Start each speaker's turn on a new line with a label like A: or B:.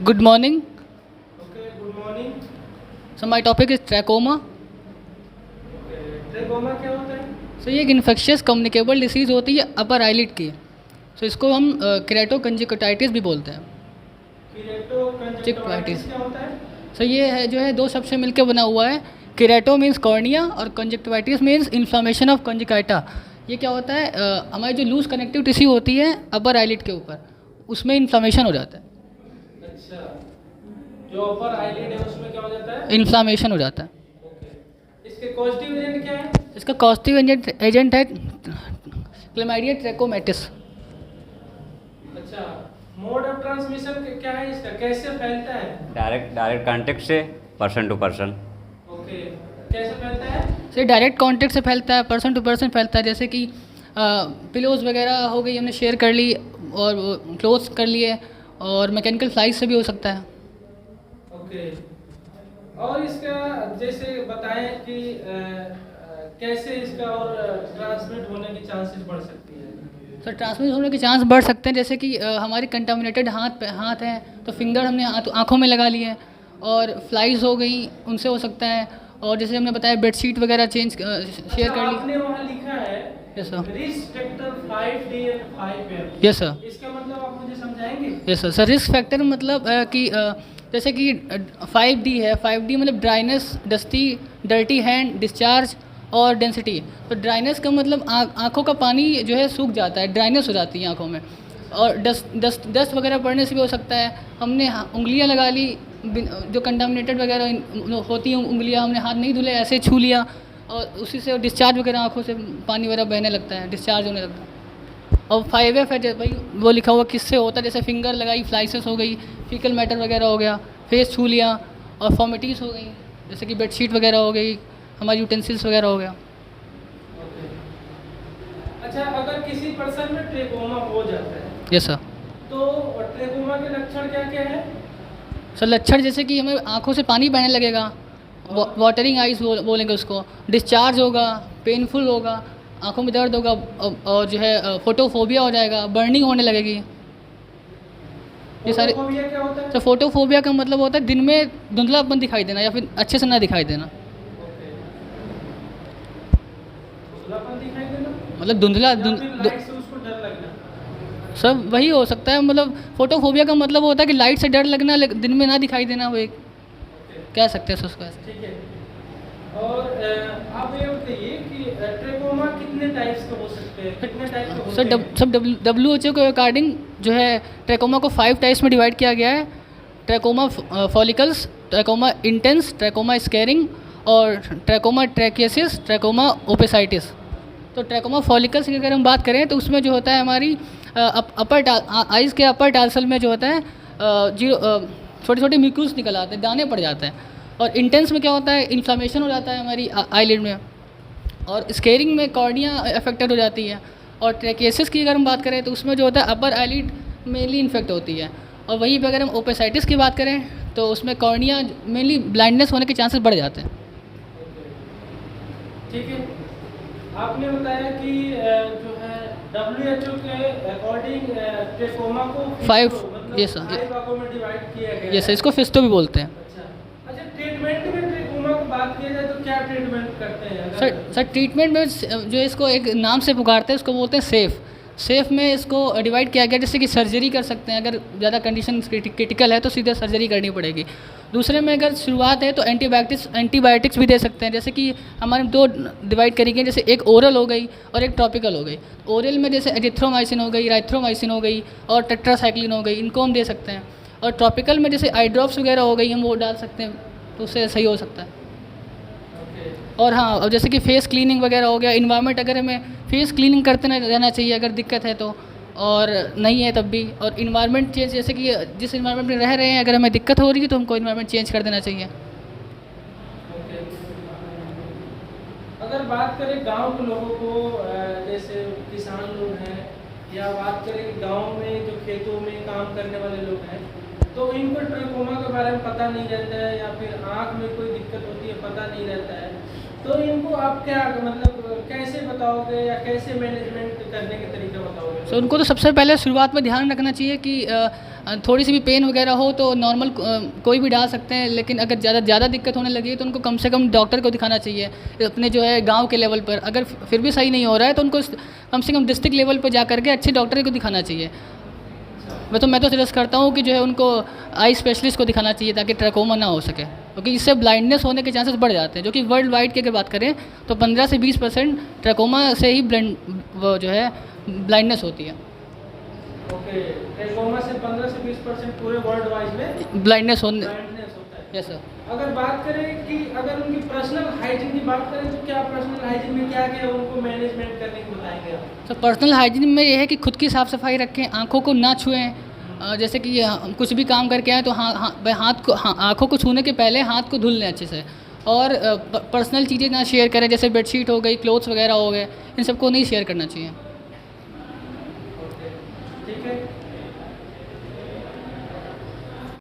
A: Good morning.
B: Okay, good morning.
A: So my topic is trachoma.
B: Okay, trachoma क्या होता है?
A: So ये एक इन्फेक्शियस कम्युनिकेबल डिसीज़ होती है अपर आईलिड की. So इसको हम केरेटोकंजक्टिवाइटिस भी बोलते हैं.
B: कीरेटोकंजक्टिवाइटिस क्या होता है?
A: So ये है जो है दो शब्द से मिलकर बना हुआ है. केरेटो मीन्स कॉर्निया और कंजक्टिवाइटिस मीन्स इन्फ्लामेशन ऑफ कंजक्टाइटा. ये क्या होता है, हमारी जो लूज कनेक्टिव टिश्यू होती है अपर आईलिड के ऊपर, उसमें इन्फ्लामेशन हो जाता है.
B: अच्छा, जो अपर आईलिड है उसमें क्या हो जाता है?
A: इन्फ्लामेशन हो जाता है.
B: ओके, इसके कॉजेटिव एजेंट क्या है?
A: इसका कॉजेटिव एजेंट है क्लैमाइडिया ट्रैकोमैटिस.
B: अच्छा, मोड ऑफ ट्रांसमिशन क्या है इसका, कैसे फैलता है?
C: डायरेक्ट कांटेक्ट से पर्सन टू पर्सन.
B: ओके, कैसे फैलता है?
A: से डायरेक्ट कांटेक्ट से फैलता है, पर्सन टू पर्सन फैलता है. जैसे कि पिलोज वगैरह हो गई, हमने शेयर कर ली और क्लोज कर लिए, और मैकेनिकल फ्लाइज से भी हो सकता है.
B: ओके, और इसका जैसे बताएं कि कैसे इसका और ट्रांसमिट होने की चांसेस बढ़ सकती है?
A: सर ट्रांसमिट होने के चांस बढ़ सकते हैं. जैसे कि हमारे कंटामिनेटेड हाथ हैं तो फिंगर हमने आँखों में लगा लिए, और फ्लाइज हो गई उनसे हो सकता है. और जैसे हमने बताया बेडशीट वगैरह शेयर कर ली.
B: आपने वहाँ लिखा है
A: yes sir.
B: Risk factor 5D and 5M.
A: Yes sir.
B: इसका मतलब आप मुझे समझाएंगे?
A: Yes sir. Sir risk factor मतलब कि जैसे कि 5D है. 5D मतलब dryness, dusty, dirty hand, discharge और डेंसिटी. तो ड्राइनेस का मतलब आँखों का पानी जो है सूख जाता है, ड्राइनेस हो जाती है आँखों में. और डस्ट वगैरह पड़ने से भी हो सकता है. हमने उंगलियां लगा ली, जो कंटामिनेटेड वगैरह होती हैं उंगलियां, हमने हाथ नहीं धुले, ऐसे छू लिया, और उसी से डिस्चार्ज वगैरह आँखों से पानी वगैरह बहने लगता है, डिस्चार्ज होने लगता है. और 5F है भाई, वो लिखा हुआ किससे होता है. जैसे फिंगर लगाई, फ्लाइसेस हो गई, फीकल मैटर वगैरह हो गया, फेस छू लिया, और फॉर्मिटीज़ हो गई, जैसे कि बेडशीट वगैरह हो गई, हमारी यूटेंसिल्स वगैरह हो गया.
B: अच्छा, अगर किसी पर्सन में ट्रेकोमा हो जाता है
A: यस सर.
B: तो ट्रेकोमा के लक्षण क्या क्या है?
A: सर लक्षण जैसे कि हमें आँखों से पानी बहने लगेगा, वाटरिंग आइज बोलेंगे उसको, डिस्चार्ज होगा, पेनफुल होगा, आँखों में दर्द होगा, और जो है फोटोफोबिया हो जाएगा, बर्निंग होने लगेगी. ये सारे.
B: फोटोफोबिया क्या होता है?
A: तो फोटोफोबिया का मतलब होता है दिन में धुंधलापन दिखाई देना, या फिर अच्छे से ना दिखाई देना.
B: धुंधलापन दिखाई देना,
A: मतलब धुंधला
B: या फिर लाइट से उसको डर लगना?
A: सब वही हो सकता है. मतलब फोटोफोबिया का मतलब होता है कि लाइट से डर लगना, लेकिन दिन में ना दिखाई देना, वो एक कह सकते हैं उसको ऐसे.
B: ठीक है. और आप ये बताइए कि ट्रेकोमा कितने टाइप्स के हो सकते हैं, कितने टाइप के होते
A: सर
B: हैं?
A: सब WHO के अकॉर्डिंग जो है ट्रैकोमा को 5 टाइप्स में डिवाइड किया गया है. Trachoma follicles, trachoma intense, trachoma squaring, और ट्रैकोमा ट्रैकियसिस, ट्रैकोमा ओपेसाइटिस. तो ट्रैकोमा फॉलिकल्स की अगर हम बात करें तो उसमें जो होता है हमारी अपर आइज़ के अपर टालसल में जो होता है छोटे छोटे म्यूक्यूल्स निकल आते हैं, दाने पड़ जाते हैं. और इंटेंस में क्या होता है, इन्फ्लामेशन हो जाता है हमारी आईलिड में. और स्केरिंग में कॉर्निया अफेक्टेड हो जाती है. और ट्रैकियसिस की अगर हम बात करें तो उसमें जो होता है अपर आईलिड मेनली इन्फेक्ट होती है. और वहीं पे अगर हम ओपेसाइटिस की बात करें तो उसमें कॉर्निया मेनली ब्लाइंडनेस होने के चांसेस बढ़ जाते हैं.
B: ठीक है. आपने बताया कि जो है WHO के अकॉर्डिंग ट्रेकोमा को
A: Five,
B: मतलब
A: yes sir.
B: 5 भागों में डिवाइड किया गया
A: ये
B: है.
A: सर इसको फिस्टो भी बोलते हैं.
B: अच्छा, ट्रीटमेंट में ट्रेकोमा की बात की जाए तो क्या ट्रीटमेंट करते हैं?
A: सर ट्रीटमेंट में जो इसको एक नाम से पुकारते हैं उसको बोलते हैं सेफ में इसको डिवाइड किया गया. जैसे कि सर्जरी कर सकते हैं, अगर ज़्यादा कंडीशन क्रिटिकल है तो सीधे सर्जरी करनी पड़ेगी. दूसरे में अगर शुरुआत है तो एंटीबायोटिक्स भी दे सकते हैं. जैसे कि हमारे दो डिवाइड करी गई, जैसे एक ओरल हो गई और एक टॉपिकल हो गई. ओरल में जैसे एजिथ्रोमाइसिन हो गई, राइथ्रोमाइसिन हो गई, और टेट्रासाइक्लिन हो गई, इनको हम दे सकते हैं. और टॉपिकल में जैसे आई ड्रॉप्स वगैरह हो गई, हम वो डाल सकते हैं, तो उससे सही हो सकता है. और हाँ, अब जैसे कि फेस क्लीनिंग वगैरह हो गया, इन्वायरमेंट अगर हमें फेस क्लीनिंग करते रहना चाहिए अगर दिक्कत है तो, और नहीं है तब भी. और इन्वायरमेंट चेंज, जैसे कि जिस इन्वायरमेंट में रह रहे हैं अगर हमें दिक्कत हो रही है तो हमको इन्वायरमेंट चेंज कर देना चाहिए.
B: अगर बात करें गांव के लोगों को, जैसे किसान लोग हैं, या बात करें कि गांव में जो खेतों में काम करने वाले लोग हैं, तो इनको ट्रेकोमा के बारे में पता नहीं रहता है, या फिर आँख में कोई दिक्कत होती है पता नहीं रहता है, तो इनको आप क्या मतलब कैसे बताओगे या कैसे मैनेजमेंट करने के तरीके बताओगे?
A: सो उनको तो सबसे पहले शुरुआत में ध्यान रखना चाहिए कि थोड़ी सी भी पेन वगैरह हो तो नॉर्मल कोई भी डाल सकते हैं, लेकिन अगर ज़्यादा दिक्कत होने लगी है तो उनको कम से कम डॉक्टर को दिखाना चाहिए अपने जो है गांव के लेवल पर। अगर फिर भी सही नहीं हो रहा है तो उनको कम से कम डिस्ट्रिक्ट लेवल पर जा करके अच्छे डॉक्टर को दिखाना चाहिए। मैं तो सजेस्ट करता हूँ कि जो है उनको आई स्पेशलिस्ट को दिखाना चाहिए ताकि ट्रैकोमा ना हो सके, क्योंकि इससे ब्लाइंडनेस होने के चांसेस बढ़ जाते हैं, जो कि वर्ल्ड वाइड की अगर बात करें तो 15 से 20% ट्रैकोमा से ही वो जो है ब्लाइंडनेस होती है।
B: ओके, ट्रैकोमा से 15 से 20% पूरे वर्ल्ड वाइड में
A: ब्लाइंडनेस होता
B: है।
A: Yes sir.
B: अगर बात करें कि अगर उनकी पर्सनल हाइजीन की बात करें तो क्या पर्सनल हाइजीन में क्या क्या उनको मैनेजमेंट करने को बताएंगे आप?
A: तो पर्सनल हाइजीन में ये है कि खुद की साफ़ सफाई रखें, आँखों को ना छुएं। जैसे कि कुछ भी काम करके आए तो आँखों को छूने के पहले हाथ को धुल लें अच्छे से, और पर्सनल चीज़ें ना शेयर करें, जैसे बेडशीट हो गई, क्लोथ्स वगैरह हो गए, इन सबको नहीं शेयर करना चाहिए।